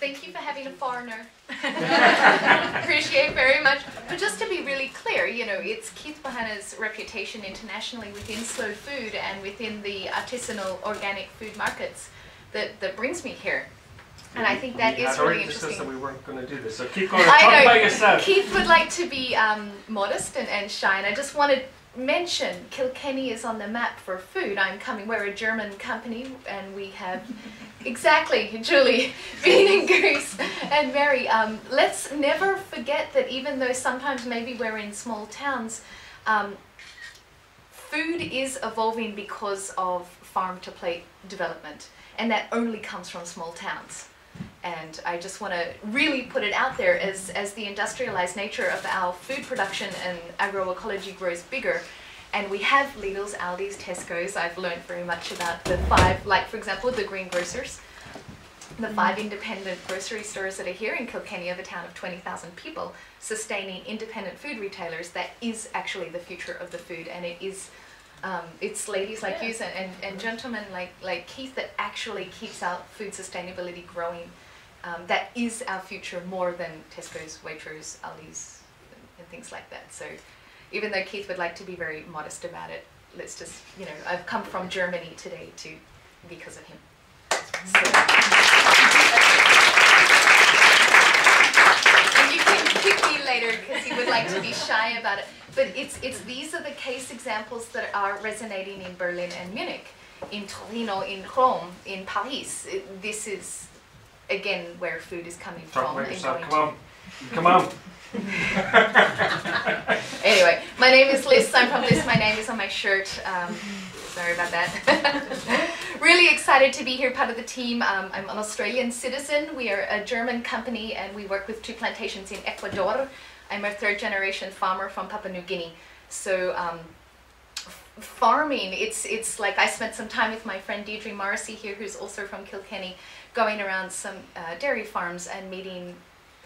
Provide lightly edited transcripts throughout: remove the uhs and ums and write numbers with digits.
Thank you for having a foreigner. Appreciate very much. But just to be really clear, you know, it's Keith Bahana's reputation internationally within slow food and within the artisanal organic food markets that brings me here. And I think that is really interesting. Discussed that we weren't going to do this, so keep going. Talk about yourself. Keith would like to be modest and shy, and I just want to mention Kilkenny is on the map for food. We're a German company, and we have exactly, Julie, been in Greece, and Mary. Let's never forget that even though sometimes maybe we're in small towns, food is evolving because of farm to plate development, and that only comes from small towns. And I just want to really put it out there as the industrialized nature of our food production and agroecology grows bigger. And we have Lidl's, Aldi's, Tesco's. I've learned very much about the 5, like for example, the green grocers. The 5 independent grocery stores that are here in Kilkenny, of a town of 20,000 people, sustaining independent food retailers. That is actually the future of the food, and it is it's ladies like you and gentlemen like Keith that actually keeps our food sustainability growing. That is our future more than Tesco's, Waitrose, Aldi's, and things like that. So even though Keith would like to be very modest about it, let's just, you know, I've come from Germany today because of him. So. And you can kick me later because he would like to be shy about it. But these are the case examples that are resonating in Berlin and Munich, in Torino, in Rome, in Paris. This is, again, where food is coming from. Talk about yourself. Come on. Anyway, my name is Lyss. I'm from Lyss. My name is on my shirt. Sorry about that. Really excited to be here, part of the team. I'm an Australian citizen. We are a German company, and we work with 2 plantations in Ecuador. I'm a 3rd generation farmer from Papua New Guinea. So farming, it's like I spent some time with my friend Deirdre Morrissey here, who's also from Kilkenny, going around some dairy farms and meeting,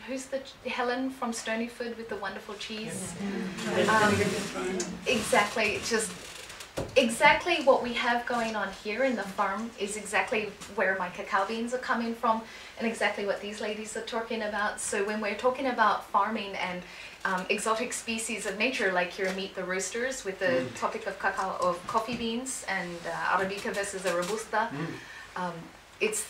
who's the Helen from Stonyfoot with the wonderful cheese? Exactly, just exactly what we have going on here in the farm is exactly where my cacao beans are coming from, and exactly what these ladies are talking about. So when we're talking about farming and exotic species of nature, like your Meet the Roasters with the topic of cacao, of coffee beans and Arabica versus a Robusta, it's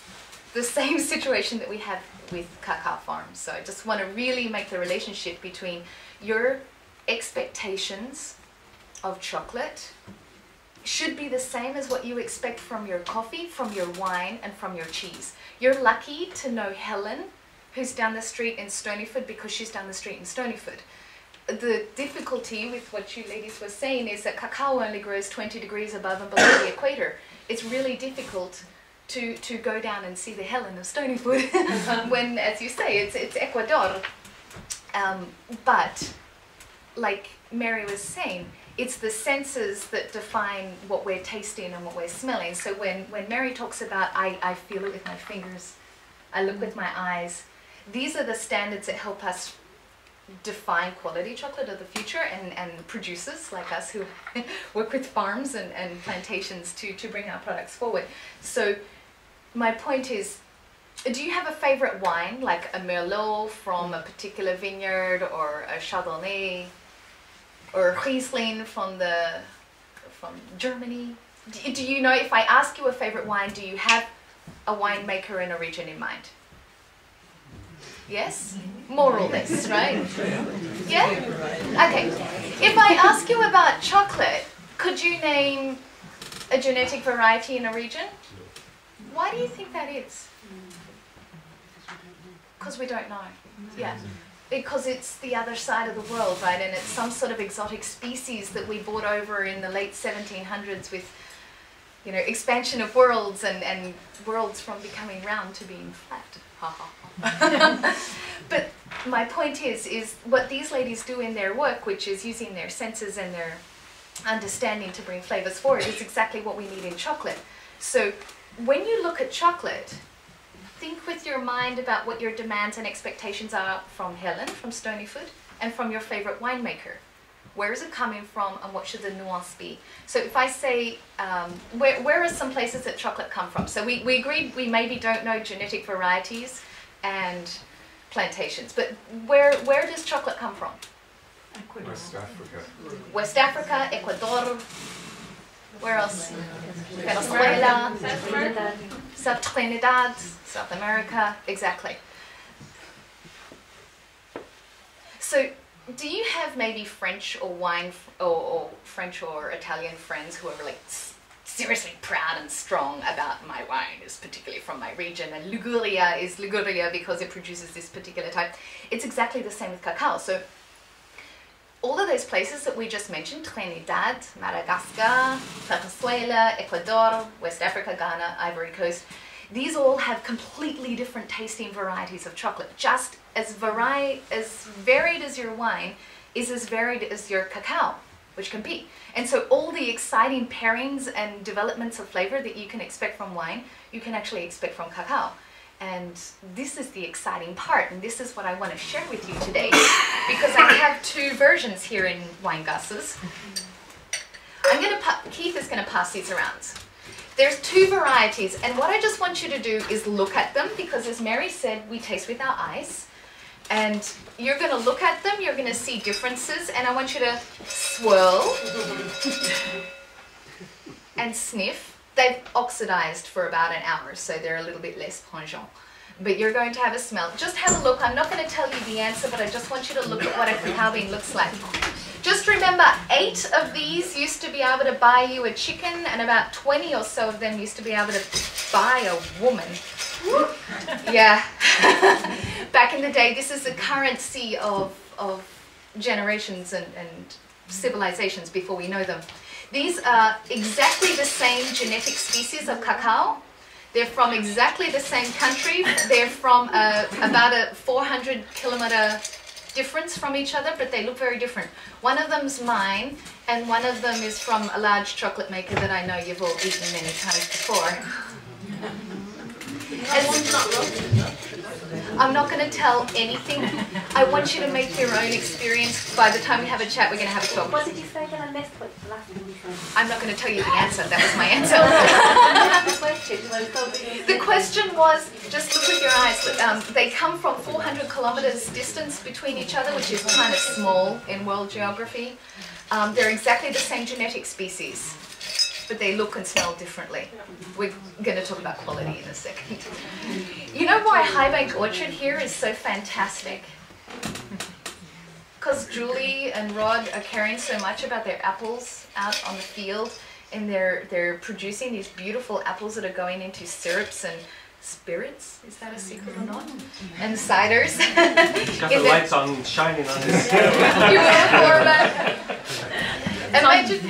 the same situation that we have with cacao farms. So I just want to really make the relationship between your expectations of chocolate should be the same as what you expect from your coffee, from your wine, and from your cheese. You're lucky to know Helen, who's down the street in Stonyfoot, because she's down the street in Stonyfoot. The difficulty with what you ladies were saying is that cacao only grows 20 degrees above and below the equator. It's really difficult to go down and see the Helen of Stonyfoot when, as you say, it's Ecuador. But like Mary was saying, it's the senses that define what we're tasting and what we're smelling. So when Mary talks about, I feel it with my fingers, I look with my eyes, these are the standards that help us define quality chocolate of the future, and producers like us who work with farms and plantations to bring our products forward. So my point is, do you have a favorite wine, like a Merlot from a particular vineyard, or a Chardonnay, or Riesling from Germany? Do you know, if I ask you a favorite wine, do you have a winemaker in a region in mind? Yes? More or less, right? Yeah? Okay. If I ask you about chocolate, could you name a genetic variety in a region? Why do you think that is? Because we don't know. Yeah. Because it's the other side of the world, right? And it's some sort of exotic species that we brought over in the late 1700s with, you know, expansion of worlds and worlds from becoming round to being flat. Ha ha. But my point is what these ladies do in their work, which is using their senses and their understanding to bring flavors forward, is exactly what we need in chocolate. So when you look at chocolate, think with your mind about what your demands and expectations are from Helen, from Stonyfoot, and from your favorite winemaker. Where is it coming from, and what should the nuance be? So if I say, where are some places that chocolate come from? So we agreed we maybe don't know genetic varieties. and plantations. But where does chocolate come from? West Africa. West Africa, Ecuador. Where else? Venezuela, South Trinidad, South America, exactly. So, do you have maybe French or French or Italian friends who are like seriously proud and strong about my wine is particularly from my region, and Liguria is Liguria because it produces this particular type? It's exactly the same with cacao. So all of those places that we just mentioned, Trinidad, Madagascar, Venezuela, Ecuador, West Africa, Ghana, Ivory Coast, these all have completely different tasting varieties of chocolate. Just as varied as your wine is as varied as your cacao, which can be. And so all the exciting pairings and developments of flavor that you can expect from wine, you can actually expect from cacao. And this is the exciting part, and this is what I want to share with you today, because I have two versions here in wine glasses. Keith is going to pass these around. There's two varieties, and what I just want you to do is look at them, because as Mary said, we taste with our eyes. And you're going to look at them, you're going to see differences, and I want you to swirl and sniff. They've oxidized for about an hour, so they're a little bit less pungent. But you're going to have a smell. Just have a look. I'm not going to tell you the answer, but I just want you to look at what a cacao bean looks like. Just remember, 8 of these used to be able to buy you a chicken, and about 20 or so of them used to be able to buy a woman. Yeah. Back in the day, this is the currency of generations and civilizations before we know them. These are exactly the same genetic species of cacao. They're from exactly the same country. They're from about a 400-kilometer difference from each other, but they look very different. One of them's mine, and one of them is from a large chocolate maker that I know you've all eaten many times before. I'm not going to tell anything. I want you to make your own experience. By the time we have a chat, we're going to have a talk. What did you say again? I missed what the last thing you said. I'm not going to tell you the answer. That was my answer. The question was, just look with your eyes. They come from 400 kilometers distance between each other, which is kind of small in world geography. They're exactly the same genetic species, but they look and smell differently. We're going to talk about quality in a second. You know why Highbank Orchard here is so fantastic? Because Julie and Rod are caring so much about their apples out on the field, and they're producing these beautiful apples that are going into syrups and spirits. Is that a secret or not? And ciders. He's got the lights on, shining on his You will, Corbett. Imagine.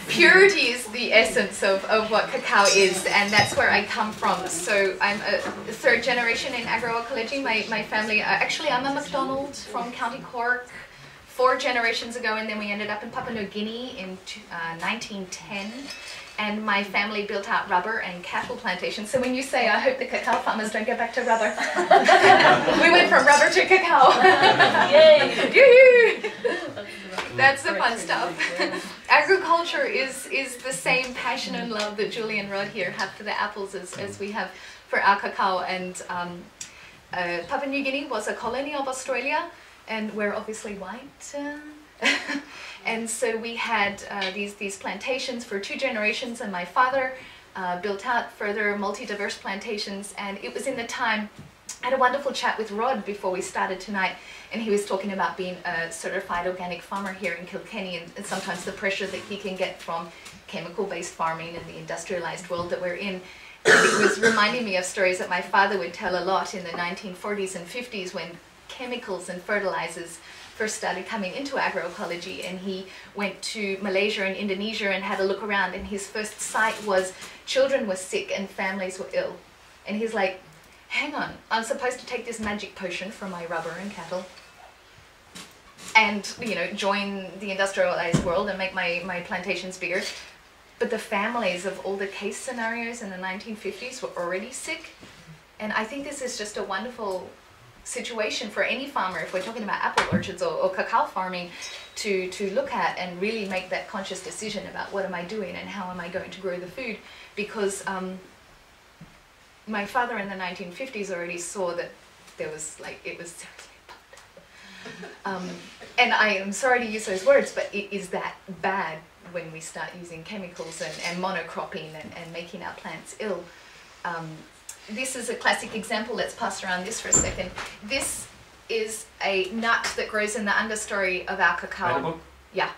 Purity is the essence of what cacao is, and that's where I come from. So I'm a 3rd generation in agroecology. My family, actually I'm a McDonald from County Cork 4 generations ago, and then we ended up in Papua New Guinea in 1910. And my family built out rubber and cattle plantations. So when you say, I hope the cacao farmers don't go back to rubber, we went from rubber to cacao. Yay! Yoo-hoo! That's the fun stuff. Agriculture is the same passion and love that Julie and Rod here have for the apples as we have for our cacao. And Papua New Guinea was a colony of Australia, and we're obviously white. And so we had these plantations for 2 generations, and my father built out further multi-diverse plantations. And it was in the time, I had a wonderful chat with Rod before we started tonight, and he was talking about being a certified organic farmer here in Kilkenny, and sometimes the pressure that he can get from chemical-based farming and the industrialized world that we're in. And it was reminding me of stories that my father would tell a lot in the 1940s and 50s when chemicals and fertilizers first started coming into agroecology, and he went to Malaysia and Indonesia and had a look around, and his first sight was children were sick and families were ill. And he's like, hang on, I'm supposed to take this magic potion from my rubber and cattle and, you know, join the industrialized world and make my plantations bigger. But the families of all the case scenarios in the 1950s were already sick. And I think this is just a wonderful situation for any farmer, if we're talking about apple orchards or cacao farming, to look at and really make that conscious decision about what am I doing and how am I going to grow the food. Because my father in the 1950s already saw that there was like, it was seriously fucked up. And I am sorry to use those words, but it is that bad when we start using chemicals and monocropping and making our plants ill. This is a classic example. Let's pass around this for a second. This is a nut that grows in the understory of our cacao. Edible? Yeah.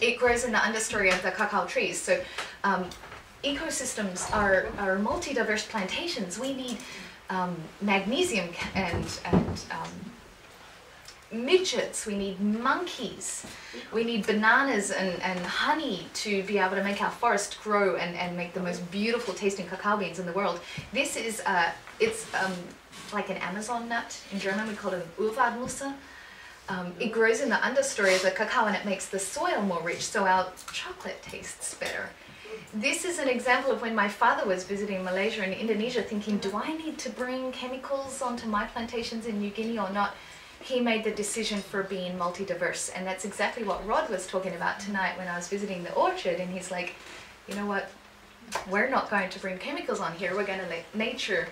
It grows in the understory of the cacao trees. So ecosystems are multi-diverse plantations. We need magnesium and midgets, we need monkeys, we need bananas and honey to be able to make our forest grow and make the most beautiful tasting cacao beans in the world. This is, it's like an Amazon nut. In German we call it an Urwaldnüsse. It grows in the understory of the cacao and it makes the soil more rich, so our chocolate tastes better. This is an example of when my father was visiting Malaysia and Indonesia thinking, do I need to bring chemicals onto my plantations in New Guinea or not? He made the decision for being multi-diverse, and that's exactly what Rod was talking about tonight when I was visiting the orchard, and he's like, you know what, we're not going to bring chemicals on here, we're going to let nature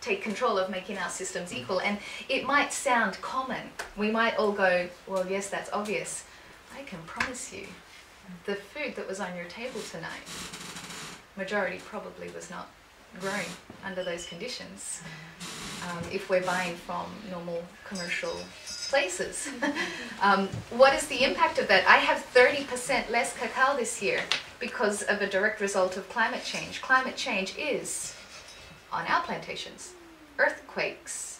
take control of making our systems equal. And it might sound common, we might all go, well yes, that's obvious. I can promise you, the food that was on your table tonight, majority probably was not grown under those conditions. If we're buying from normal commercial places. What is the impact of that? I have 30% less cacao this year because of a direct result of climate change. Climate change is, on our plantations, earthquakes,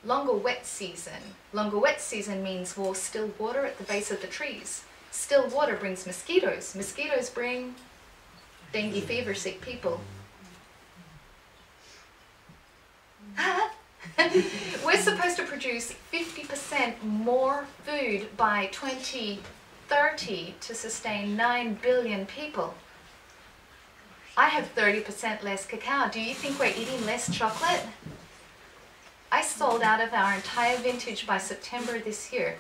longer wet season. Longer wet season means more still water at the base of the trees. Still water brings mosquitoes. Mosquitoes bring dengue fever sick people. We're supposed to produce 50% more food by 2030 to sustain 9 billion people. I have 30% less cacao. Do you think we're eating less chocolate? I sold out of our entire vintage by September this year.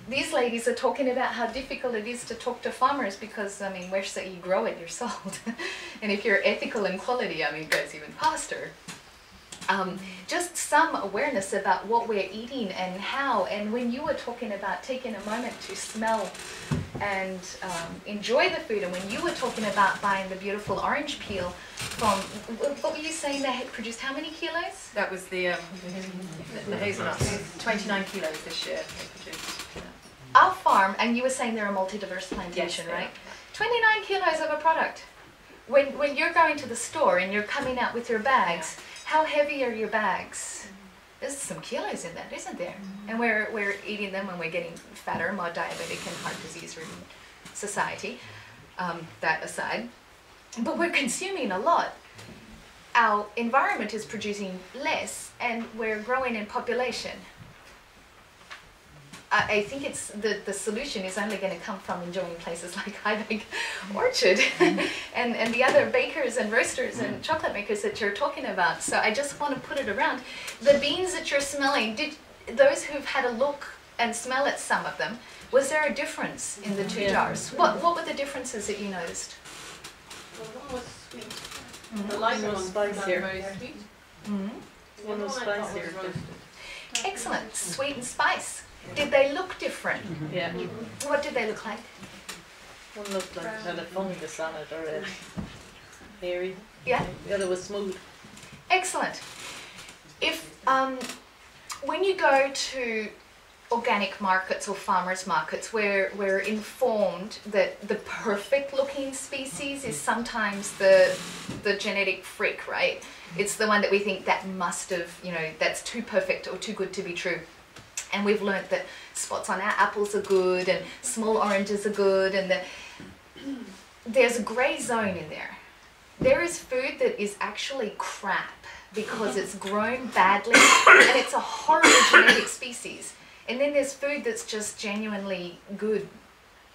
These ladies are talking about how difficult it is to talk to farmers because, I mean, where you grow it, you're sold. And if you're ethical in quality, I mean, it goes even faster. Just some awareness about what we're eating and how, and when you were talking about taking a moment to smell and enjoy the food, and when you were talking about buying the beautiful orange peel from, what were you saying they had produced how many kilos? That was the hazelnuts, 29 kilos this year they produced. Our farm, and you were saying they're a multi-diverse plantation, Yes, right? 29 kilos of a product. When you're going to the store and you're coming out with your bags, how heavy are your bags? There's some kilos in that, isn't there? And we're eating them when we're getting fatter, more diabetic and heart disease-ridden society, that aside. But we're consuming a lot. Our environment is producing less and we're growing in population. I think it's the solution is only going to come from enjoying places like Highbank Orchard and the other bakers and roasters and chocolate makers that you're talking about. So I just want to put it around. The beans that you're smelling, did those who've had a look and smell at some of them, was there a difference in the two jars? What were the differences that you noticed? Well, one was sweet. The lighter one was very sweet. One was spicier. Excellent. Sweet and spice. Did they look different? Yeah. What did they look like? One looked like it had a fungus on it or a hairy. Yeah. The other was smooth. Excellent. If when you go to organic markets or farmers markets, we're informed that the perfect looking species is sometimes the genetic freak, right? It's the one that we think that must have, you know, that's too perfect or too good to be true. And we've learnt that spots on our apples are good and small oranges are good, and there's a grey zone in there. There is food that is actually crap because it's grown badly and it's a horrible genetic species. And then there's food that's just genuinely good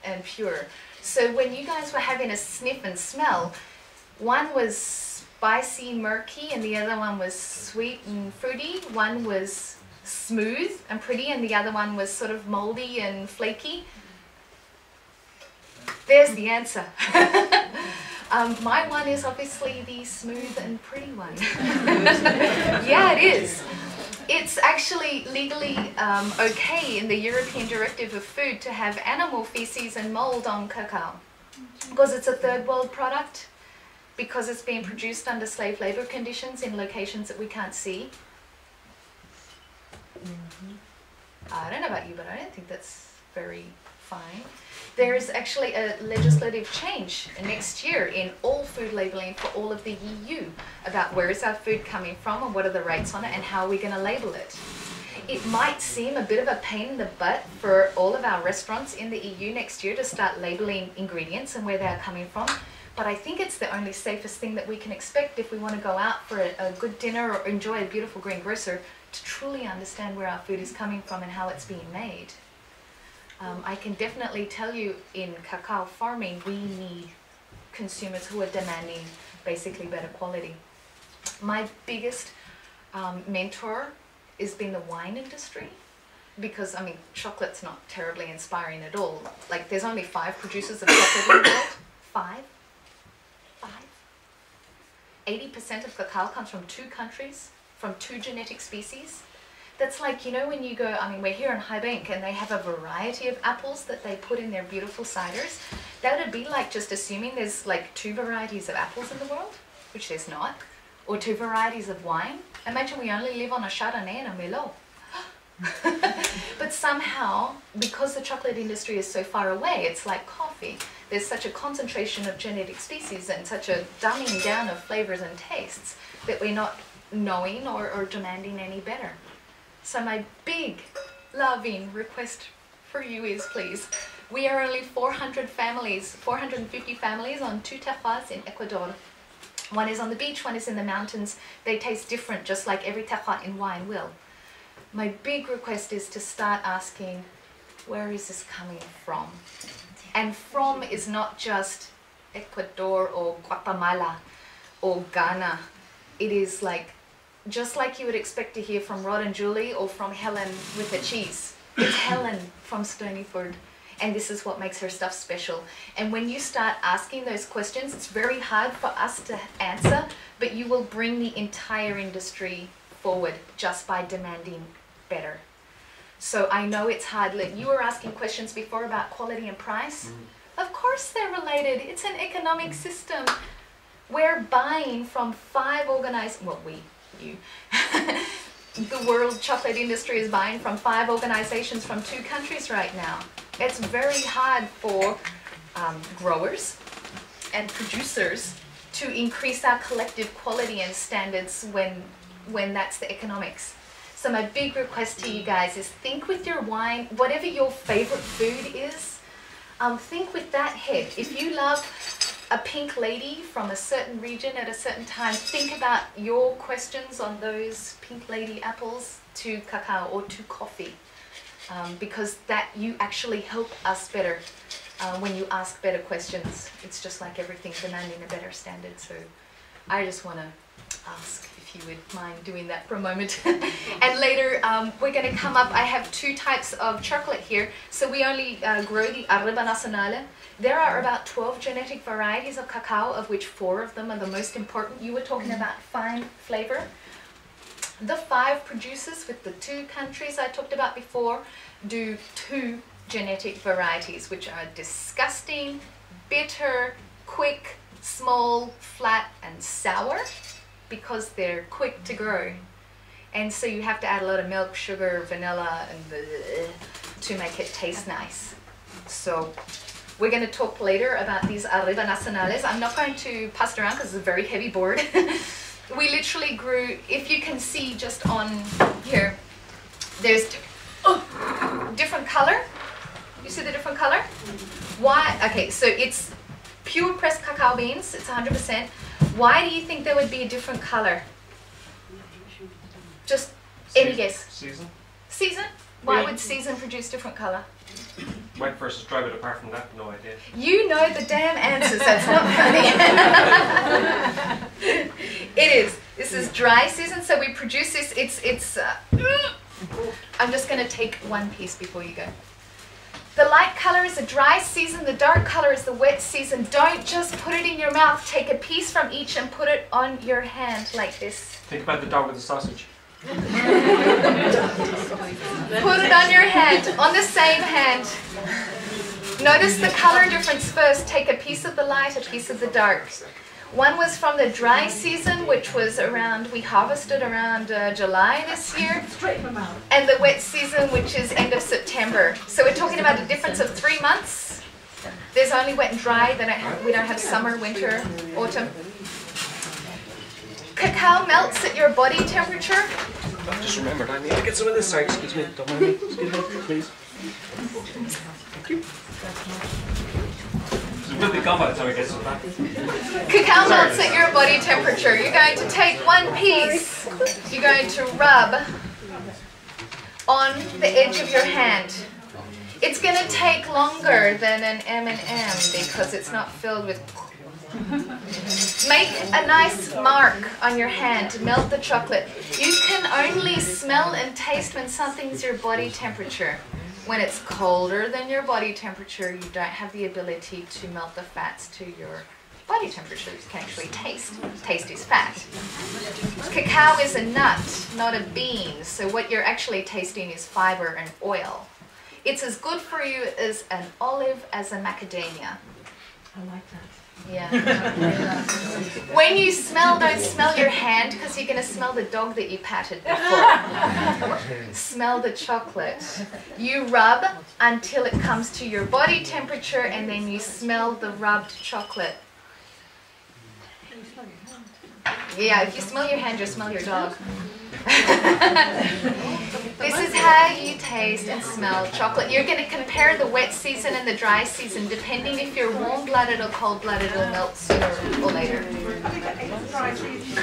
and pure. So when you guys were having a sniff and smell, one was spicy, murky, and the other one was sweet and fruity. One was smooth and pretty, and the other one was sort of moldy and flaky. There's the answer. My one is obviously the smooth and pretty one. Yeah, it is. It's actually legally okay in the European Directive of Food to have animal feces and mold on cacao because it's a third world product, because it's being produced under slave labor conditions in locations that we can't see. I don't know about you, but I don't think that's very fine. There is actually a legislative change next year in all food labelling for all of the EU about where is our food coming from and what are the rates on it and how are we going to label it. It might seem a bit of a pain in the butt for all of our restaurants in the EU next year to start labelling ingredients and where they're coming from, but I think it's the only safest thing that we can expect if we want to go out for a good dinner or enjoy a beautiful greengrocer, to truly understand where our food is coming from and how it's being made. I can definitely tell you in cacao farming, we need consumers who are demanding basically better quality. My biggest mentor has been the wine industry, because I mean, chocolate's not terribly inspiring at all. Like, there's only 5 producers of chocolate in the world. 5? 80% of cacao comes from 2 countries, from 2 genetic species. That's like, you know, when you go, I mean, we're here in Highbank and they have a variety of apples that they put in their beautiful ciders. That would be like just assuming there's like 2 varieties of apples in the world, which there's not, or 2 varieties of wine. Imagine we only live on a Chardonnay and a Merlot. But somehow, because the chocolate industry is so far away, it's like coffee. There's such a concentration of genetic species and such a dumbing down of flavors and tastes that we're not knowing or demanding any better. So my big, loving request for you is, please, we are only 450 families on 2 terroirs in Ecuador. One is on the beach, one is in the mountains. They taste different, just like every terroir in wine will. My big request is to start asking, where is this coming from? And from is not just Ecuador or Guatemala or Ghana. It is like, just like you would expect to hear from Rod and Julie or from Helen with the cheese. It's Helen from Stonyford, and this is what makes her stuff special. And when you start asking those questions, it's very hard for us to answer, but you will bring the entire industry forward just by demanding better. So I know it's hard. Like, you were asking questions before about quality and price. Of course they're related. It's an economic system. We're buying from 5 organized, well, you. The world chocolate industry is buying from 5 organizations from 2 countries right now. It's very hard for growers and producers to increase our collective quality and standards when that's the economics. So my big request to you guys is, think with your wine, whatever your favorite food is, think with that head. If you love a pink lady from a certain region at a certain time, think about your questions on those pink lady apples to cacao or to coffee, because that you actually help us better when you ask better questions. It's just like everything, demanding a better standard. So I just want to ask if you would mind doing that for a moment. And later we're going to come up, I have 2 types of chocolate here. So we only grow the Arriba Nacional. There are about 12 genetic varieties of cacao, of which 4 of them are the most important. You were talking about fine flavor. The 5 producers with the 2 countries I talked about before do 2 genetic varieties, which are disgusting, bitter, quick, small, flat, and sour, because they're quick to grow. And so you have to add a lot of milk, sugar, vanilla, and to make it taste nice. So we're going to talk later about these Arriba Nacionales. I'm not going to pass it around because it's a very heavy board. We literally grew, if you can see just on here, there's different color. You see the different color? Why? Okay, so it's pure pressed cacao beans. It's 100%. Why do you think there would be a different color? Just any guess? Season. Season? Why would season produce different color? Wet versus dry, but apart from that, no idea. You know the damn answers, that's not funny. It is. This is dry season, so we produce this. I'm just going to take one piece before you go. The light color is the dry season, the dark color is the wet season. Don't just put it in your mouth. Take a piece from each and put it on your hand like this. Think about the dog with the sausage. Put it on your hand, on the same hand. Notice the color difference first. Take a piece of the light, a piece of the dark. One was from the dry season, which was around, we harvested around July this year. And the wet season, which is end of September. So we're talking about a difference of 3 months. There's only wet and dry. We don't have summer, winter, autumn. Cacao melts at your body temperature. I've just remembered I need to get some of this. Sorry, excuse me. Don't mind me. Excuse me, please. Thank you. We'll be gone by the time we get some back. Cacao melts at your body temperature. You're going to take one piece. You're going to rub on the edge of your hand. It's going to take longer than an M&M because it's not filled with... Make a nice mark on your hand. Melt the chocolate. You can only smell and taste when something's your body temperature. When it's colder than your body temperature, you don't have the ability to melt the fats to your body temperature. You can actually taste. Taste is fat. Cacao is a nut, not a bean. So what you're actually tasting is fiber and oil. It's as good for you as an olive as a macadamia. I like that. Yeah. When you smell, don't smell your hand because you're going to smell the dog that you patted before. Smell the chocolate. You rub until it comes to your body temperature and then you smell the rubbed chocolate. Yeah, if you smell your hand, you smell your dog. This is how you taste and smell chocolate. You're going to compare the wet season and the dry season. Depending if you're warm-blooded or cold-blooded, it'll melt sooner or later. You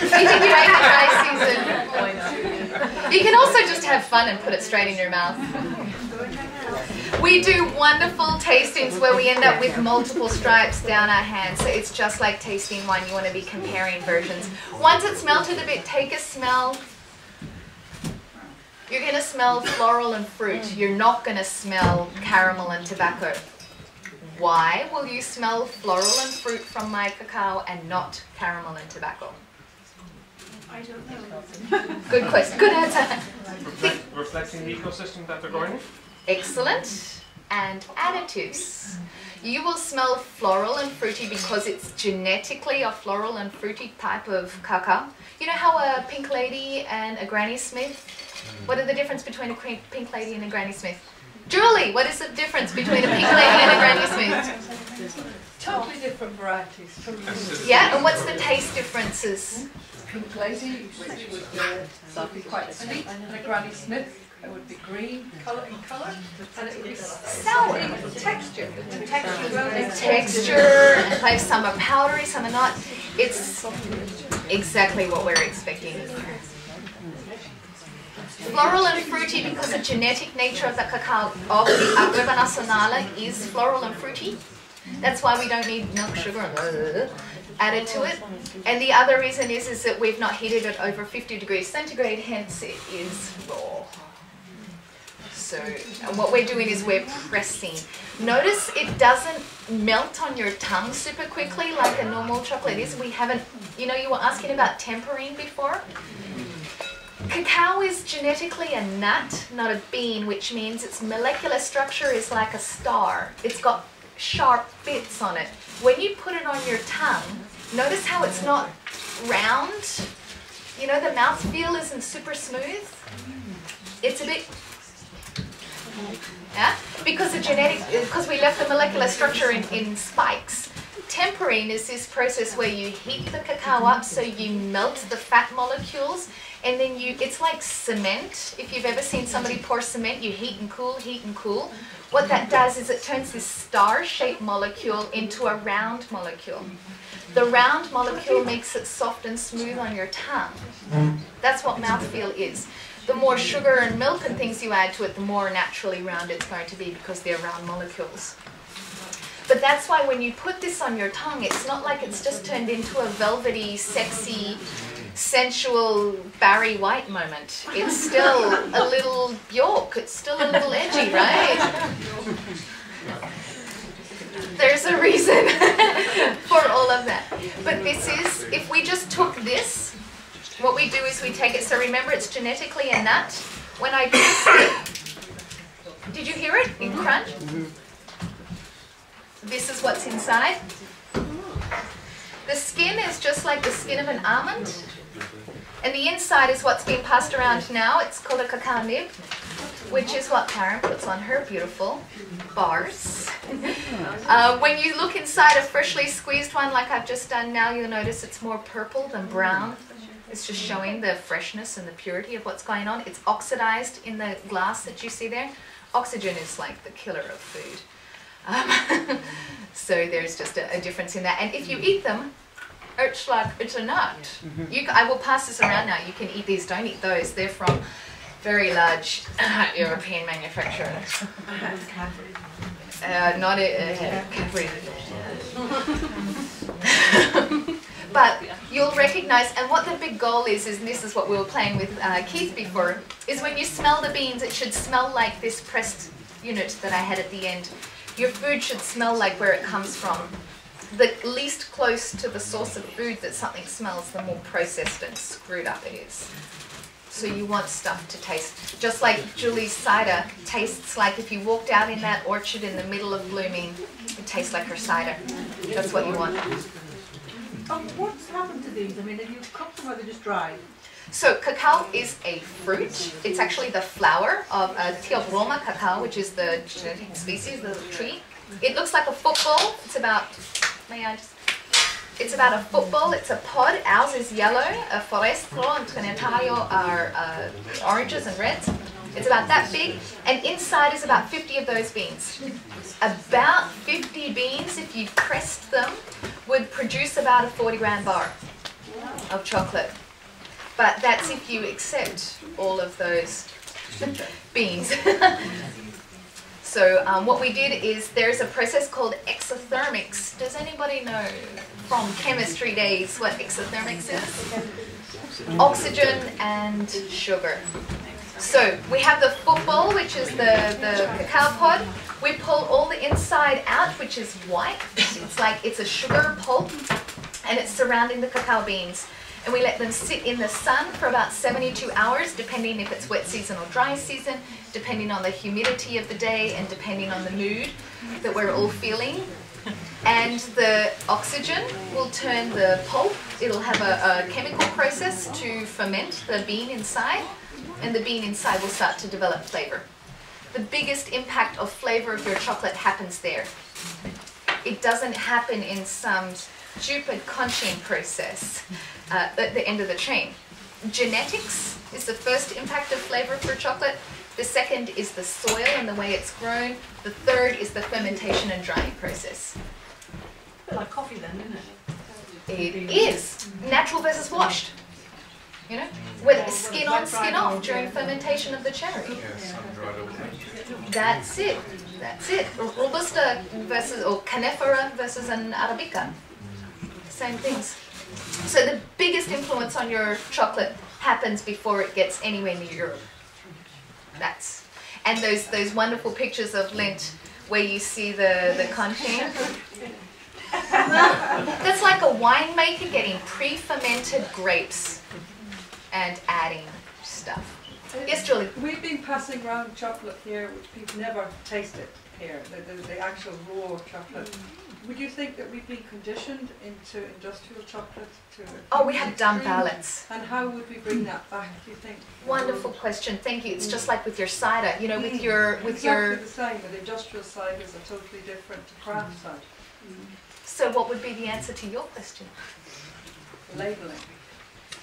think you ate the dry season? You can also just have fun and put it straight in your mouth. We do wonderful tastings where we end up with multiple stripes down our hands. So it's just like tasting wine. You want to be comparing versions. Once it's melted a bit, take a smell. You're going to smell floral and fruit. You're not going to smell caramel and tobacco. Why will you smell floral and fruit from my cacao and not caramel and tobacco? I don't know. Good question. Good answer. Reflecting the ecosystem that they're growing in? Excellent. And additives. You will smell floral and fruity because it's genetically a floral and fruity type of cacao. You know how a pink lady and a Granny Smith? What are the difference between a pink lady and a Granny Smith? Julie, what is the difference between a pink lady and a Granny Smith? Totally different varieties. Yeah, and what's the taste differences? Pink lady, which would be quite sweet, and a Granny Smith, it would be green colour in colour, and it would be sour. Texture. Texture, like some are powdery, some are not. It's exactly what we're expecting. Floral and fruity because the genetic nature of the cacao of the Agave Nacional is floral and fruity. That's why we don't need milk, sugar added to it. And the other reason is that we've not heated it over 50 degrees centigrade, hence it is raw. So what we're doing is we're pressing. Notice it doesn't melt on your tongue super quickly like a normal chocolate is. We haven't, you know, you were asking about tempering before. Cacao is genetically a nut, not a bean, which means its molecular structure is like a star. It's got sharp bits on it. When you put it on your tongue, notice how it's not round. You know, the mouthfeel isn't super smooth. It's a bit, yeah, because we left the molecular structure in spikes. Tempering is this process where you heat the cacao up so you melt the fat molecules, and then it's like cement. If you've ever seen somebody pour cement, you heat and cool, heat and cool. What that does is it turns this star-shaped molecule into a round molecule. The round molecule makes it soft and smooth on your tongue. That's what mouthfeel is. The more sugar and milk and things you add to it, the more naturally round it's going to be because they're round molecules. But that's why when you put this on your tongue, it's not like it's just turned into a velvety, sexy, sensual Barry White moment. It's still a little Bjork. It's still a little edgy, right? There's a reason for all of that. But this is, if we just took this, what we do is we take it, so remember it's genetically a nut. When I do this, did you hear it in crunch? This is what's inside. The skin is just like the skin of an almond. And the inside is what's being passed around now. It's called a cacao nib, which is what Karen puts on her beautiful bars. When you look inside a freshly squeezed one like I've just done now, you'll notice it's more purple than brown. It's just showing the freshness and the purity of what's going on. It's oxidized in the glass that you see there. Oxygen is like the killer of food. So there's just a difference in that. And if you eat them, it's like, it's a nut. I will pass this around now. You can eat these, don't eat those. They're from very large European manufacturers. Not Cadbury. But you'll recognize, and what the big goal is, and this is what we were playing with Keith before, is when you smell the beans, it should smell like this pressed unit that I had at the end. Your food should smell like where it comes from. The least close to the source of food that something smells, the more processed and screwed up it is. So you want stuff to taste, just like Julie's cider tastes like if you walked out in that orchard in the middle of blooming, it tastes like her cider. That's what you want. What's happened to these? I mean, have you cooked them or are they just dried? So cacao is a fruit. It's actually the flower of Theobroma cacao, which is the genetic species, the tree. It looks like a football. It's about, it's about a football. It's a pod. Ours is yellow. A forestro and trinitario are oranges and reds. It's about that big, and inside is about 50 of those beans. About 50 beans, if you pressed them, would produce about a 40-gram bar of chocolate. But that's if you accept all of those beans. So what we did is there's a process called exothermics. Does anybody know from chemistry days what exothermics is? Oxygen and sugar. So we have the football, which is the cacao pod. We pull all the inside out, which is white. It's like it's a sugar pulp, and it's surrounding the cacao beans. And we let them sit in the sun for about 72 hours, depending if it's wet season or dry season, depending on the humidity of the day, and depending on the mood that we're all feeling. And the oxygen will turn the pulp. It'll have a chemical process to ferment the bean inside, and the bean inside will start to develop flavor. The biggest impact of flavor of your chocolate happens there. It doesn't happen in some stupid conching process at the end of the chain. Genetics is the first impact of flavor for chocolate. The second is the soil and the way it's grown. The third is the fermentation and drying process. A bit like coffee then, isn't it? It is natural versus washed. You know, with skin on, skin off during fermentation of the cherry. That's it. That's it. Robusta versus, or Canefera versus an Arabica. Same things. So the biggest influence on your chocolate happens before it gets anywhere near Europe. And those wonderful pictures of Lint where you see the conching. That's like a winemaker getting pre-fermented grapes and adding stuff. Yes, Julie? We've been passing around chocolate here which people never tasted here, the actual raw chocolate. Would you think that we've been conditioned into industrial chocolate? Oh, we have dumb palates. And how would we bring that back, do you think? Wonderful question, thank you. It's just like with your cider, you know, with your... Exactly the same, but industrial ciders are totally different to craft cider. So what would be the answer to your question? Labelling.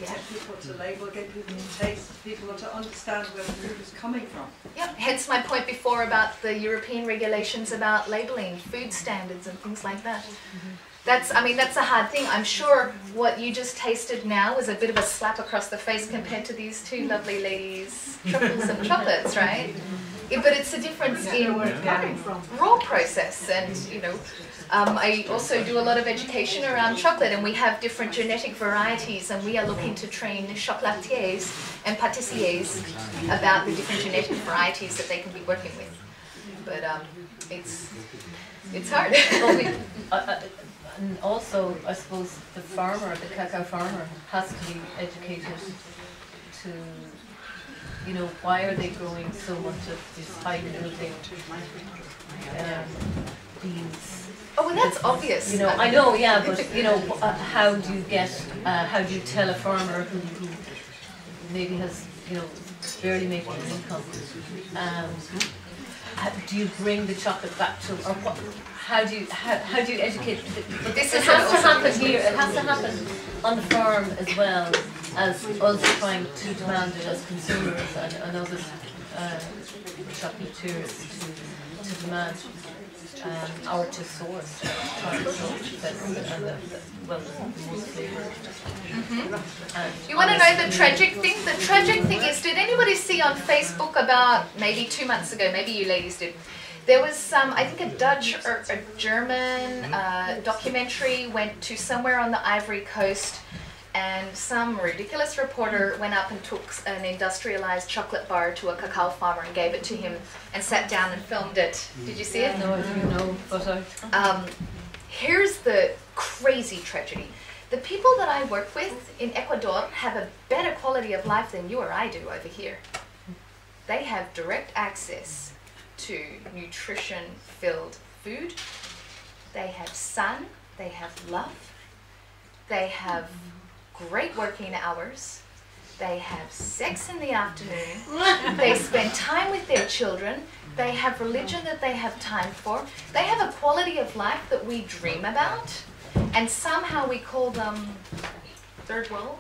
Yeah. Get people to label, get people to taste, people to understand where the food is coming from. Yeah, hence my point before about the European regulations about labelling, food standards and things like that. That's a hard thing. I'm sure what you just tasted now was a bit of a slap across the face compared to these two lovely ladies' truffles and chocolates, right? Yeah, but it's a difference in raw process, and you know, I also do a lot of education around chocolate, and we have different genetic varieties, and we are looking to train chocolatiers and patissiers about the different genetic varieties that they can be working with. but it's hard. Well, and also, I suppose the farmer, the cacao farmer, has to be educated to, you know, why are they growing so much of these high yielding beans? Oh, well, that's obvious. You know, I know, yeah, but you know, how do you tell a farmer who maybe has, you know, barely making an income? Do you bring the chocolate back to, or what? How do you educate? But This it has to happen here. It has to happen on the farm as well as us trying to demand it as consumers and other chocolatiers to demand or to source, try to source the best and the most flavoured. You want to know the tragic thing? The tragic thing is, did anybody see on Facebook about maybe 2 months ago, maybe you ladies did, there was I think a Dutch or a German documentary went to somewhere on the Ivory Coast, and some ridiculous reporter went up and took an industrialized chocolate bar to a cacao farmer and gave it to him and sat down and filmed it. Did you see it? No, I didn't know, but here's the crazy tragedy. The people that I work with in Ecuador have a better quality of life than you or I do over here. They have direct access to nutrition-filled food. They have sun, they have love, they have great working hours, they have sex in the afternoon, they spend time with their children, they have religion that they have time for, they have a quality of life that we dream about, and somehow we call them third world,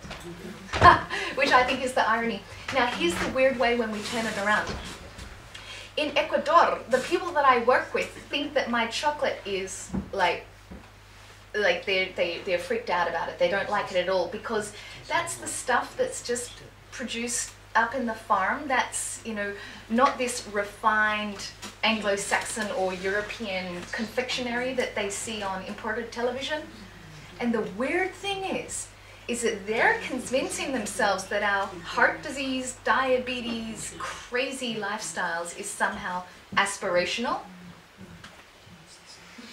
which I think is the irony. Now here's the weird way when we turn it around. In Ecuador, the people that I work with think that my chocolate is like they're freaked out about it. They don't like it at all, because that's the stuff that's just produced up in the farm. That's, you know, not this refined Anglo-Saxon or European confectionery that they see on imported television. And the weird thing is that they're convincing themselves that our heart disease, diabetes, crazy lifestyles is somehow aspirational.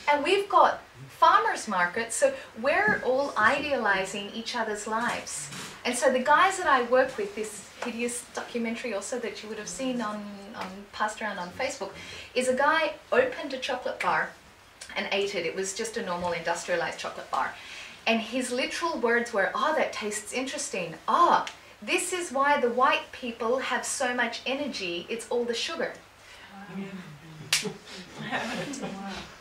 And we've got farmers markets, so we're all idealizing each other's lives. And so the guys that I work with, this hideous documentary also that you would have seen on passed around on Facebook, is a guy opened a chocolate bar and ate it. It was just a normal industrialized chocolate bar. And his literal words were, "Oh, that tastes interesting. Ah, this is why the white people have so much energy. It's all the sugar."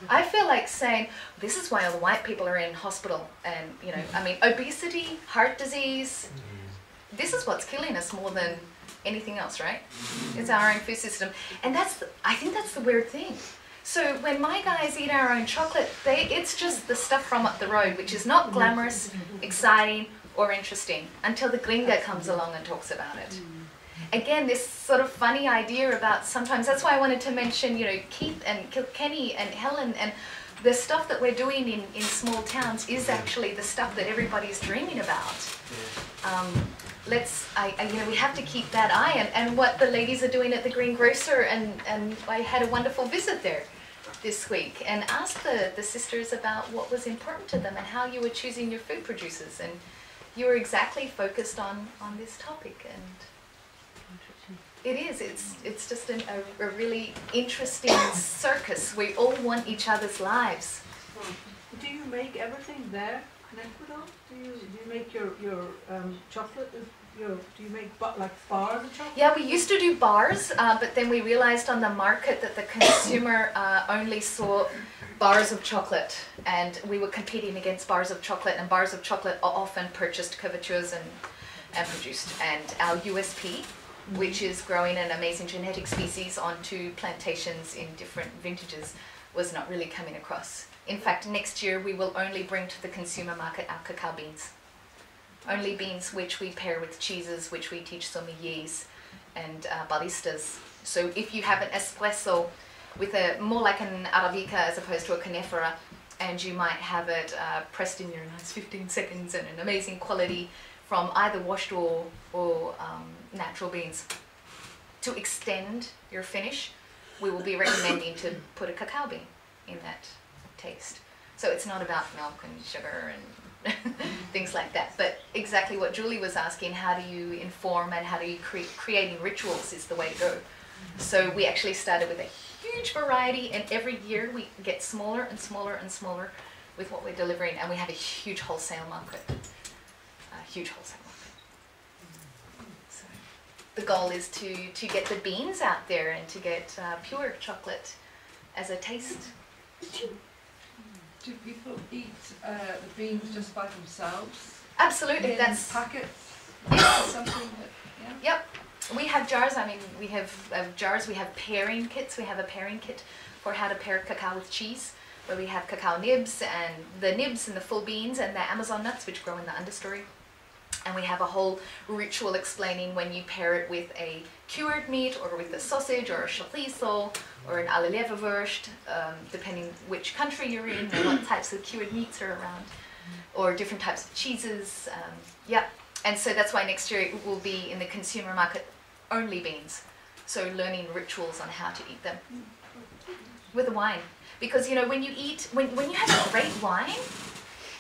I feel like saying, this is why all the white people are in hospital, and, you know, I mean, obesity, heart disease, this is what's killing us more than anything else, right? It's our own food system. And I think that's the weird thing. So when my guys eat our own chocolate, it's just the stuff from up the road, which is not glamorous, exciting, or interesting, until the gringa comes along and talks about it. Again, this sort of funny idea about sometimes, that's why I wanted to mention, you know, Keith and Kilkenny and Helen, and the stuff that we're doing in small towns is actually the stuff that everybody's dreaming about. You know, we have to keep that eye, and what the ladies are doing at the Greengrocer, and I had a wonderful visit there this week and asked the sisters about what was important to them and how you were choosing your food producers, and you were exactly focused on this topic. And it is, it's just a really interesting circus. We all want each other's lives. Do you make everything there in Ecuador? Do you make your chocolate? Do you make like bars of chocolate? Yeah, we used to do bars, but then we realized on the market that the consumer only saw bars of chocolate, and we were competing against bars of chocolate, and bars of chocolate are often purchased, couvertures and produced. And our USP, which is growing an amazing genetic species onto plantations in different vintages, was not really coming across. In fact, next year we will only bring to the consumer market our cacao beans. Only beans which we pair with cheeses, which we teach sommeliers and baristas. So if you have an espresso with more like an Arabica as opposed to a Canefera, and you might have it pressed in your nice 15 seconds and an amazing quality from either washed or natural beans. To extend your finish, we will be recommending to put a cacao bean in that taste. So it's not about milk and sugar and things like that, but exactly what Julie was asking, how do you inform and how do you creating rituals is the way to go. So we actually started with a huge variety, and every year we get smaller and smaller and smaller with what we're delivering, and we have a huge wholesale market. A huge wholesale market. So the goal is to get the beans out there and to get pure chocolate as a taste. Do people eat the beans just by themselves? Absolutely, In that's packets? yes. Something that, yeah? Yep, we have jars. I mean, we have jars. We have pairing kits. We have a pairing kit for how to pair cacao with cheese, where we have cacao nibs and the nibs and the full beans and the Amazon nuts, which grow in the understory. And we have a whole ritual explaining when you pair it with a cured meat or with a sausage or a chorizo or an à la leverwurst, depending which country you're in and what types of cured meats are around, or different types of cheeses. Yeah, and so that's why next year it will be in the consumer market only beans. So learning rituals on how to eat them with the wine. Because, you know, when you eat, when you have a great wine,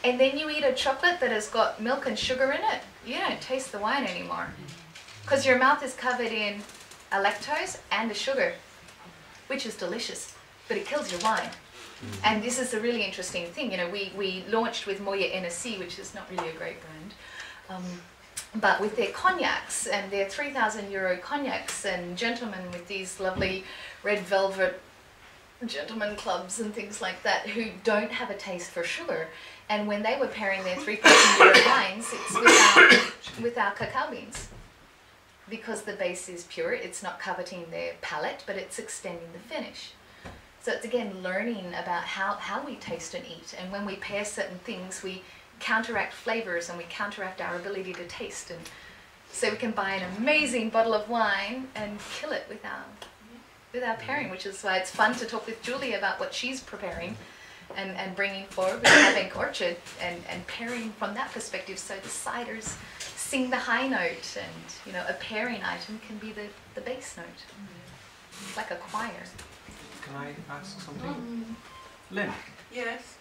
and then you eat a chocolate that has got milk and sugar in it, you don't taste the wine anymore. Because your mouth is covered in a lactose and a sugar, which is delicious, but it kills your wine. And this is a really interesting thing. You know, we launched with Moya NSC, which is not really a great brand, but with their cognacs and their €3,000 cognacs, and gentlemen with these lovely red velvet gentleman clubs and things like that who don't have a taste for sugar. And when they were pairing their €3,000 wines, it's with our cacao beans. Because the base is pure, it's not coveting their palate, but it's extending the finish. So it's again learning about how we taste and eat. And when we pair certain things, we counteract flavors and we counteract our ability to taste. And so we can buy an amazing bottle of wine and kill it with our pairing, which is why it's fun to talk with Julie about what she's preparing and bringing forward with Highbank Orchard and pairing from that perspective, so the ciders sing the high note, and you know, a pairing item can be the bass note. It's like a choir. Can I ask something? Lynn? Yes.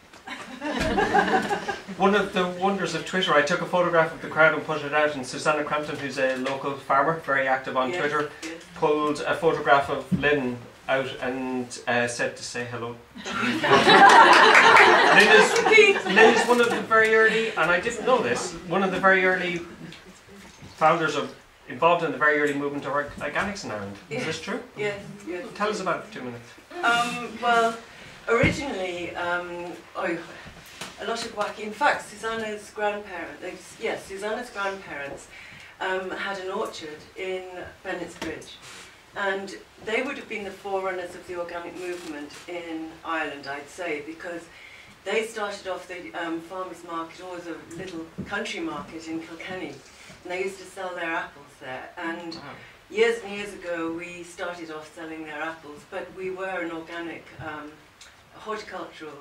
One of the wonders of Twitter, I took a photograph of the crowd and put it out, and Susanna Crampton, who's a local farmer, very active on Twitter, pulled a photograph of Lynn out and said to say hello. Lynn is one of the very early, and I didn't know this, one of the very early founders involved in the very early movement of organics in Ireland. Is this true? Yes, yes. Tell us about it for 2 minutes. Well, originally, a lot of wacky. In fact, Susanna's grandparents had an orchard in Bennett's Bridge, and they would have been the forerunners of the organic movement in Ireland, I'd say, because they started off the farmers' market, or as a little country market in Kilkenny, and they used to sell their apples there. And years and years ago, we started off selling their apples, but we were an organic horticultural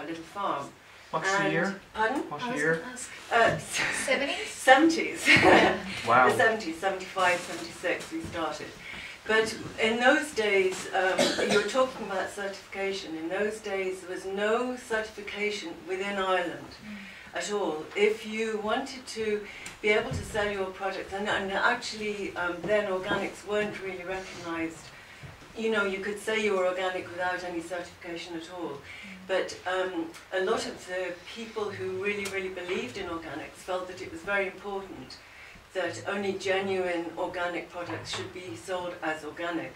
little farm. What's the year? Pardon? What's the year? 70s? 70s. Wow. The 70s, 75, 76 we started. But in those days, you were talking about certification. In those days, there was no certification within Ireland at all. If you wanted to be able to sell your product, and actually then organics weren't really recognised. You know, you could say you were organic without any certification at all. But a lot of the people who really, really believed in organics felt that it was very important that only genuine organic products should be sold as organic.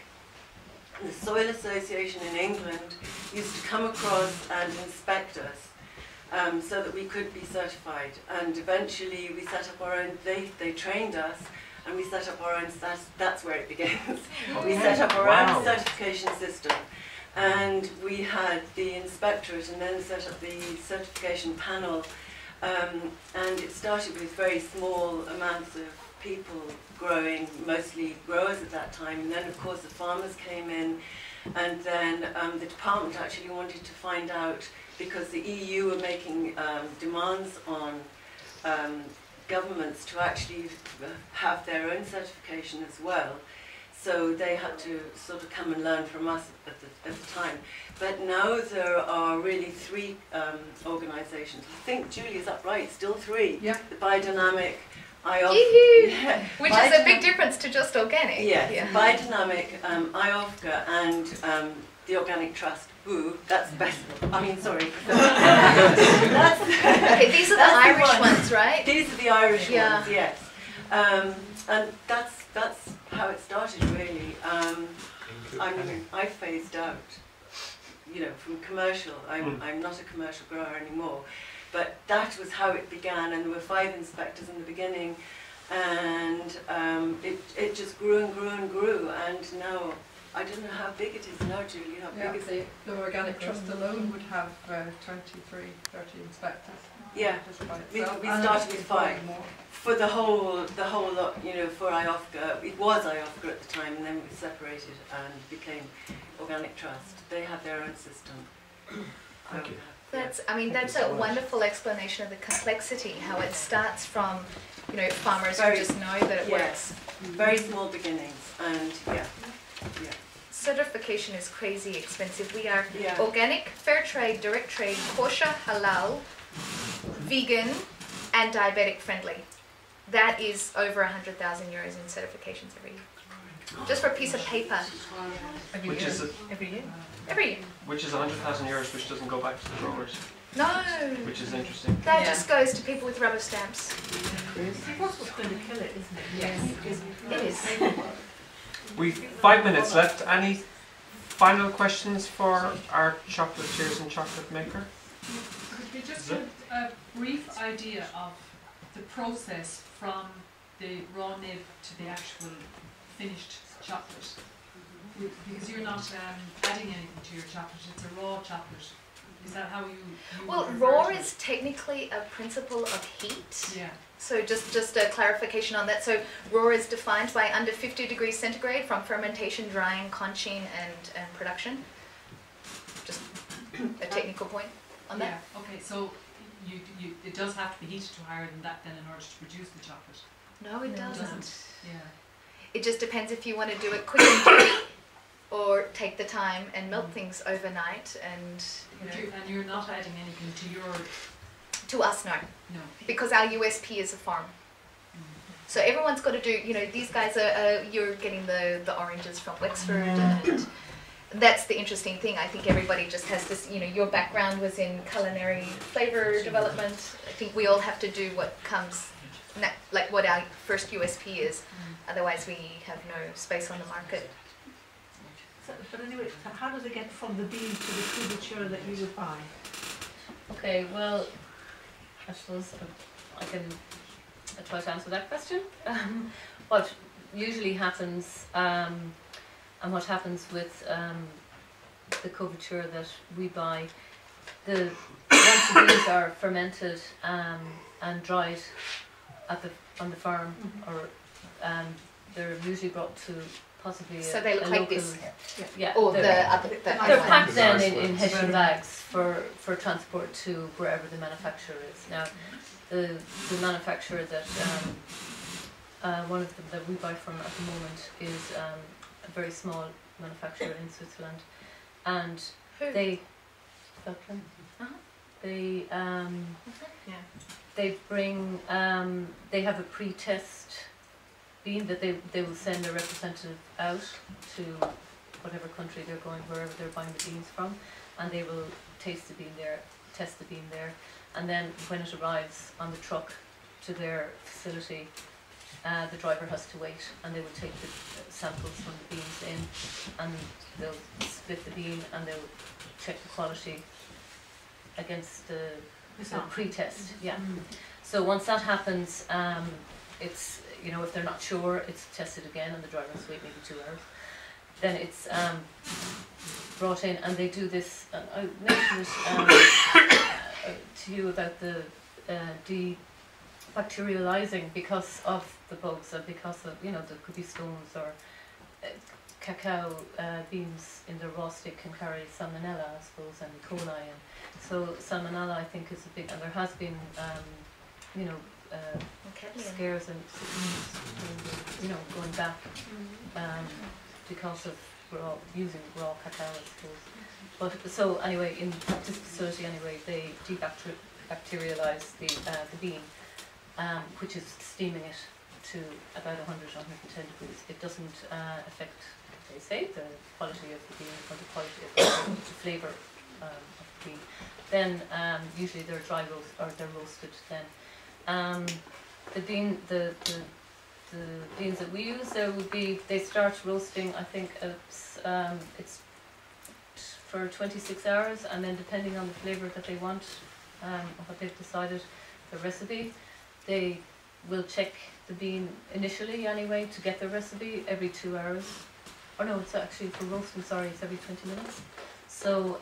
The Soil Association in England used to come across and inspect us so that we could be certified. And eventually we set up our own, they trained us, and we set up our own, that's where it begins. We set up our own certification system. And we had the inspectorate and then set up the certification panel. And it started with very small amounts of people growing, mostly growers at that time. And then, of course, the farmers came in. And then the department actually wanted to find out, because the EU were making demands on governments to actually have their own certification as well. So they had to sort of come and learn from us at the time. But now there are really 3 organisations. I think Julie's up right, still 3. Yeah. The Biodynamic, Yoo-hoo! Which is a big difference to just organic. Yeah. Biodynamic, IOFGA and the Organic Trust. Ooh, that's the best. I mean, sorry. Okay, these are the Irish ones, right? These are the Irish ones, yes. And that's how it started, really. I mean, I phased out, you know, from commercial. I'm not a commercial grower anymore. But that was how it began, and there were 5 inspectors in the beginning, and it just grew and grew and grew, and now, I don't know how big it is now, Julie, how big is it? The Organic Trust alone would have 23, 30 inspectors. Yeah, Just by we itself. started with 5. growing more. For the whole lot, you know, for IOFGA, it was IOFGA at the time, and then we separated and became Organic Trust. They have their own system. Thank you. That's, I mean, that's a wonderful explanation of the complexity, how it starts from, you know, farmers who just know that it works. Very small beginnings, and yeah. Certification is crazy expensive. We are Yeah. organic, fair trade, direct trade, kosher, halal, vegan, and diabetic friendly. That is over 100,000 euros in certifications every year. Just for a piece of paper. Which is Every year. Every year. which is 100,000 euros, which doesn't go back to the growers, No. which is interesting. That just goes to people with rubber stamps. That's what's going to kill it, isn't it? Yes. It is. We've 5 minutes left. Any final questions for our chocolatiers and chocolate maker? Could we just give a brief idea of the process from the raw nib to the actual finished chocolate? Because you're not adding anything to your chocolate, it's a raw chocolate. Is that how you Well, refer raw to it? is technically a principle of heat. Yeah. So just a clarification on that. So raw is defined by under 50 degrees centigrade from fermentation, drying, conching, and production. Just a technical point on that. Yeah, okay, so it does have to be heated to higher than that then in order to produce the chocolate. No, it No, it doesn't. doesn't. Yeah. It just depends if you want to do it quick and dirty or take the time and melt things overnight and, you know. And you're not adding anything to your... To us, no. No. Because our USP is a farm. So everyone's got to do, you know, these guys are, you're getting the oranges from Wexford and that's the interesting thing. I think everybody just has this, you know, your background was in culinary flavor development. I think we all have to do what comes, like what our first USP is. Otherwise we have no space on the market. So, but anyway, how does it get from the bean to the couverture that you would buy? Okay, well, I suppose I can try to answer that question. What usually happens, and what happens with the couverture that we buy, once the beans are fermented and dried on the farm, or they're usually brought to possibly So they look a like local, this. yeah, Or they're the packed then in Hessian bags for transport to wherever the manufacturer is. Now, the manufacturer that one of them that we buy from at the moment is a very small manufacturer in Switzerland, and Who? they they they bring they have a pre-test bean that they will send a representative out to whatever country they're going, wherever they're buying the beans from, and they will taste the bean there, test the bean there, and then when it arrives on the truck to their facility, the driver has to wait, and they will take the samples from the beans in, and they'll split the bean and they'll check the quality against the pre-test. Yeah. So once that happens, it's, you know, if they're not sure, it's tested again, and the driver has to wait maybe 2 hours. Then it's brought in, and they do this. I mentioned it to you about the debacterializing because of the bugs, and because of, you know, there could be stones or cacao beans in the raw state can carry salmonella, I suppose, and E. coli, and so salmonella, I think, is a big, and there has been, you know, scares and you know, going back because of using raw cacao, I suppose. But so anyway, in this facility anyway, they debacterialize the bean, which is steaming it to about 100, 110 degrees. It doesn't affect, they say, the quality of the bean or the quality of the flavour of the bean. Then usually they're dry roast or they're roasted. Then the beans that we use, they start roasting. I think it's for 26 hours, and then depending on the flavour that they want, what they've decided, the recipe, they will check the bean initially anyway to get the recipe every 2 hours. Or no, it's actually for roasting, sorry, it's every 20 minutes. So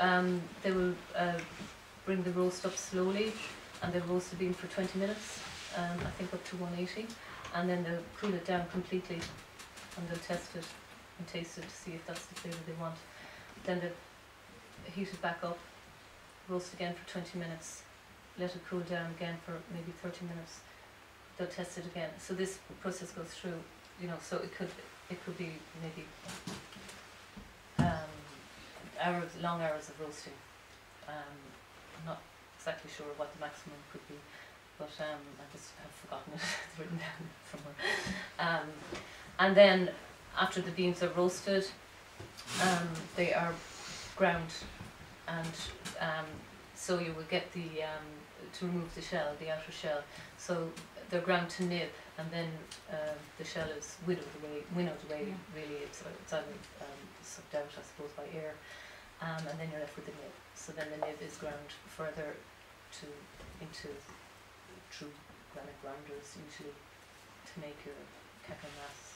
they will bring the roast up slowly, and they'll roast the bean for 20 minutes, I think up to 180, and then they'll cool it down completely, and they'll test it and taste it to see if that's the flavour they want. Then they'll heat it back up, roast again for 20 minutes, let it cool down again for maybe 30 minutes. They'll test it again. So this process goes through, you know, so it could be maybe long hours of roasting. I'm not exactly sure what the maximum could be, but I just have forgotten it. It's written down somewhere. And then after the beans are roasted, they are ground, and so you will get the to remove the shell, the outer shell. So they're ground to nib, and then the shell is winnowed away. Really, it's either sucked out, I suppose, by air, and then you're left with the nib. So then the nib is ground further into true granite grinders, usually, to make your cacao mass,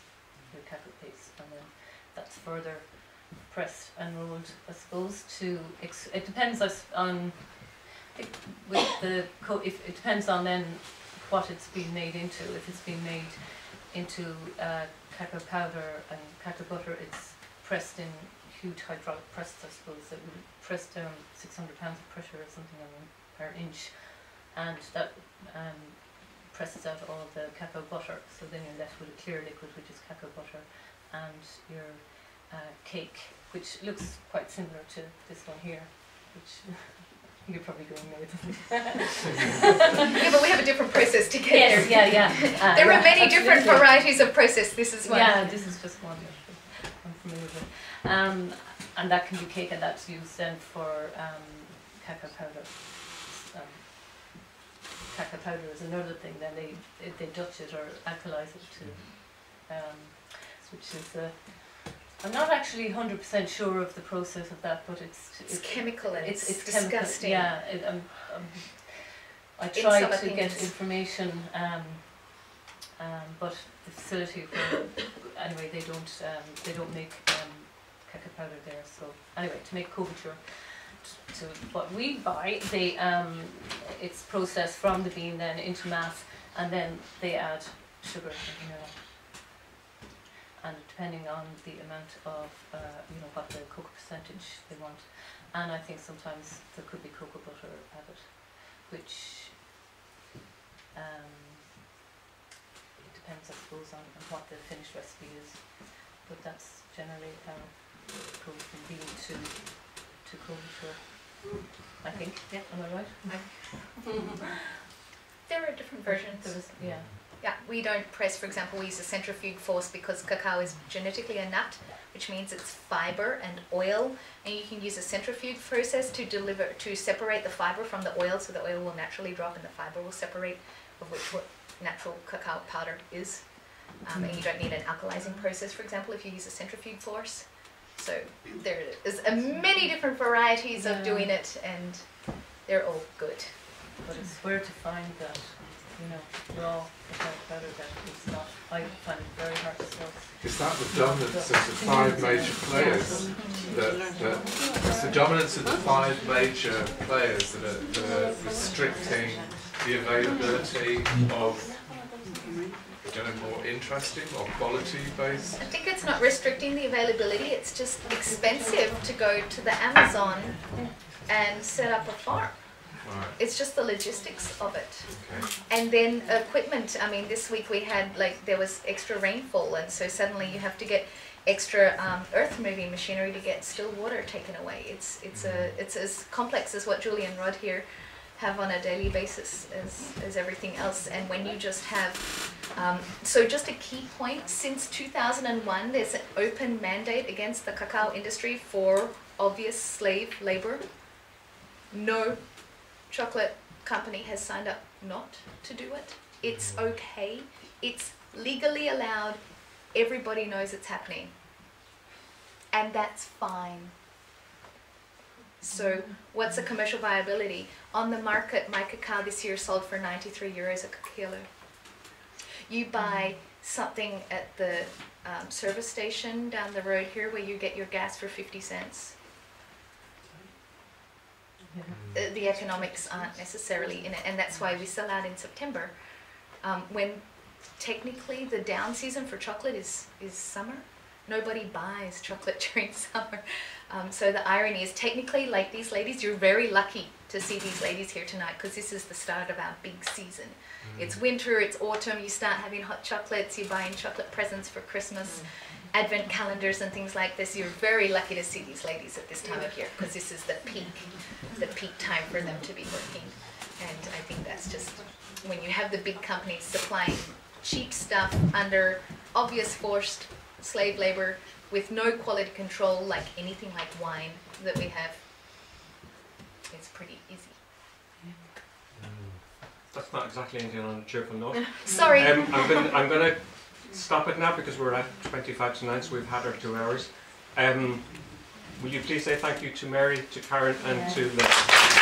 your cacao paste, and then that's further pressed and rolled, I suppose. It depends on it depends on then what it's been made into. If it's been made into cacao powder and cacao butter, it's pressed in huge hydraulic presses, I suppose, that would press down 600 pounds of pressure or something per inch, and that presses out all of the cacao butter. So then you're left with a clear liquid, which is cacao butter, and your cake, which looks quite similar to this one here, which you're probably going there with. Yeah, but we have a different process to get there. Yeah. There are many different varieties of process. This is one. Yeah, this is just one that I'm familiar with. And that can be cake, and that's used then for cacao powder. Cacao powder is another thing. Then they Dutch it or alkalize it to, which is. I'm not actually 100% sure of the process of that, but it's chemical and it's Chemical, disgusting. yeah, I tried to get information, but the facility anyway they don't make cacao powder there. So anyway, to make couverture, to what we buy, it's processed from the bean then into mass, and then they add sugar and vanilla. And depending on the amount of, what the cocoa percentage they want. And I think sometimes there could be cocoa butter added, which it depends, I suppose, on what the finished recipe is. But that's generally how it goes from bean to couverture, I think. Yeah, am I right? There are different versions. Yeah. Yeah, we don't press, for example, we use a centrifuge force because cacao is genetically a nut, which means it's fibre and oil, and you can use a centrifuge process to separate the fibre from the oil, so the oil will naturally drop and the fibre will separate, of which what natural cacao powder is. And you don't need an alkalizing process, for example, if you use a centrifuge force. So there is many different varieties of doing it, and they're all good. But it's where to find that, raw cacao powder that is not, I find it very hard to source. Is that the dominance of the five major players? It's the dominance of the five major players that are restricting the availability of more interesting or quality based? I think it's not restricting the availability, it's just expensive to go to the Amazon and set up a farm. Right. It's just the logistics of it. Okay. And then equipment, I mean, this week we had, like, there was extra rainfall, and so suddenly you have to get extra earth moving machinery to get still water taken away. It's as complex as what Julie and Rod here have on a daily basis as everything else. And when you just have, so just a key point, since 2001 there's an open mandate against the cacao industry for obvious slave labor. No chocolate company has signed up not to do it. It's okay. It's legally allowed. Everybody knows it's happening. And that's fine. So what's the commercial viability? On the market, my cacao this year sold for 93 euros a kilo. You buy something at the service station down the road here where you get your gas for 50 cents. The economics aren't necessarily in it, and that's why we sell out in September, when technically the down season for chocolate is summer. Nobody buys chocolate during summer. So the irony is, technically, like these ladies, you're very lucky to see these ladies here tonight, because this is the start of our big season. It's winter, it's autumn, you start having hot chocolates, you're buying chocolate presents for Christmas, advent calendars and things like this. You're very lucky to see these ladies at this time of year, because this is the peak time for them to be working. And I think that's just, when you have the big companies supplying cheap stuff under obvious forced slave labor with no quality control, like anything like wine that we have, it's pretty easy. That's not exactly anything on a cheerful note. Sorry. I'm going to stop it now because we're at 25 to 9, so we've had our 2 hours. Will you please say thank you to Mary, to Karen, and to Liz?